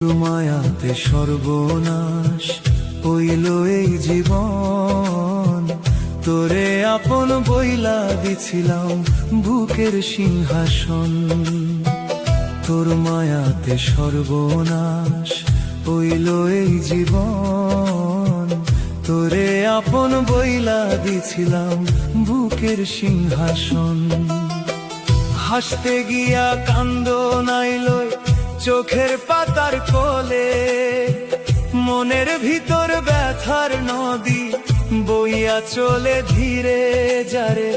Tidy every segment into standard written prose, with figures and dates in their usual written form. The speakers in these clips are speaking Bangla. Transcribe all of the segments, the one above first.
মায়াতে সর্বনাশ হইল এই জীবন, তোরে আপন বইলা দিছিলাম বুকের সিংহাসন। তোর মায়াতে সর্বনাশ হইল এই জীবন, তোরে আপন বইলা দিছিলাম বুকের সিংহাসন। হাসতে গিয়া কান্দ নাইলো চোখের পাতার কোলে, মনের ভিতর ব্যথার নদী বইয়া চলে ধীরে যারে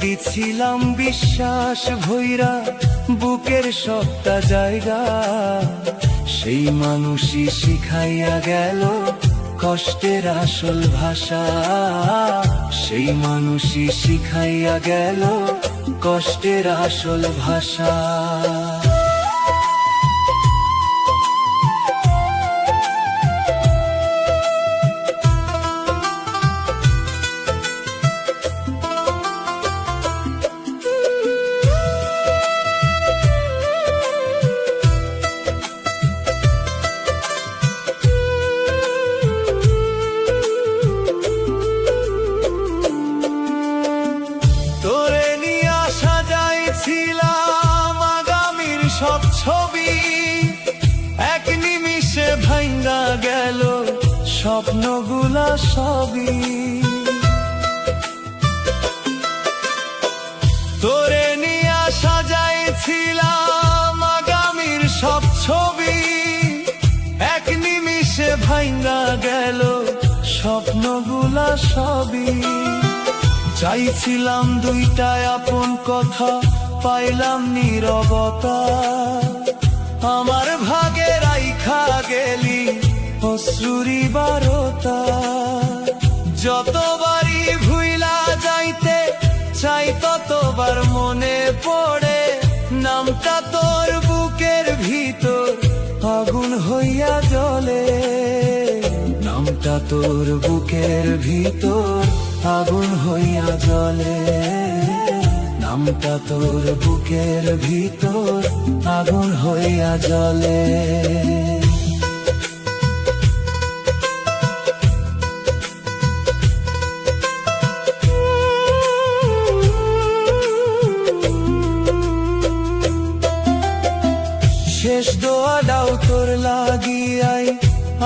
দিছিলাম বিশ্বাস ভৈরা বুকের সবটা জায়গা। সেই মানুষই শিখাইয়া গেল কষ্টের আসল ভাষা, সেই মানুষই শিখাইয়া গেল কষ্টের আসল ভাষা। সব ছবি এক নিমিষে ভাঙ্গা গেল, স্বপ্নগুলা সবই তোরে নিয়া সাজাইছিলাম আগামীর সব ছবি, এক নিমিষে ভাঙ্গা গেল স্বপ্নগুলা সবই। চাইছিলাম দুইটা আপন কথা, পাইলাম নীরবতা, আমার ভাগে রাইখা গেলি অশ্রুরি বারতা। যতবারই ভুইলা যাইতে চাই ততবার মনে পড়ে নামটা তোর বুকের ভিতর আগুন হইয়া জ্বলে, নামটা তোর বুকের ভিতর আগুন হইয়া জ্বলে, নামটা তোর বুকের ভিতর আগুন হইয়া জ্বলে। শেষ দোয়াটাও তোর লাগিয়াই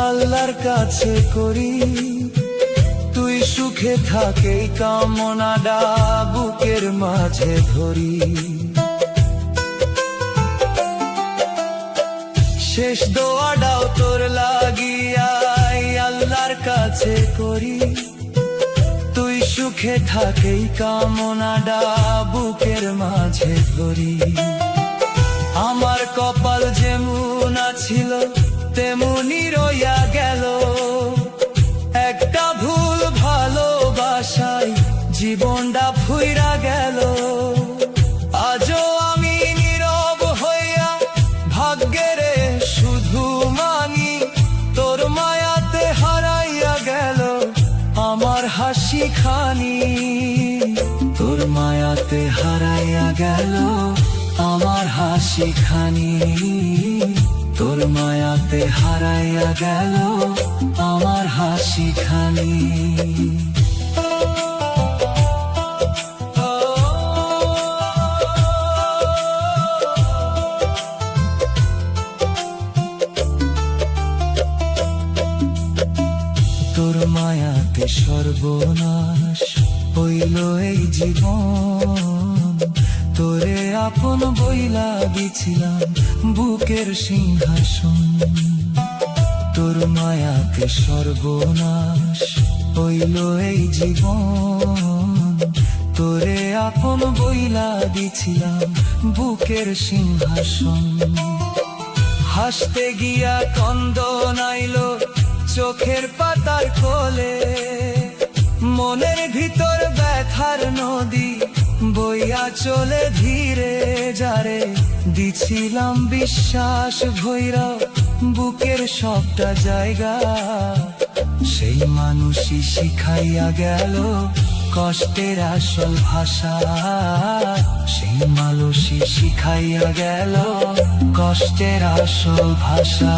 আল্লাহর কাছে করি, তুই সুখে থাকে কামনাডা বুকের মাঝে ধরি। শেষ দোয়াটাও তোর লাগিয়াই আল্লাহর কাছে করি, তুই সুখে থাকে কামনাডা বুকের মাঝে ধরি। আমার কপাল যেমন ছিল তেমনি রইয়া গেল, একটা ভুল ভালোবাসায় জীবনটা ফুইরা গেল। আজও আমি নীরব হইয়া ভাগ্যেরে শুধু মানি, তোর মায়াতে হারাইয়া গেল আমার হাসি খানি, তোর মায়াতে হারাইয়া গেল আমার হাসি খানি, তোর মায়াতে হারাইয়া গেল আমার হাসি খানি। তোর মায়াতে সর্বনাশ হইল এই জীবন, তোরে আপন বইলা দিছিলাম বুকের সিংহাসন। তোর মায়াতে সর্বনাশ হইল এই জীবন, তোরে আপন বইলা দিছিলাম বুকের সিংহাসন। হাসতে গিয়া কন্দ নাইলো চোখের পাতার কোলে, মনের ভিতর ব্যথার নদী বইয়া চলে ধীরে যারে দিছিলাম বিশ্বাস ভৈরা বুকের সবটা জায়গা। সেই মানুষই শিখাইয়া গেল কষ্টের আসল ভাষা, সেই মালসী শিখাইয়া গেল কষ্টের আসল ভাষা।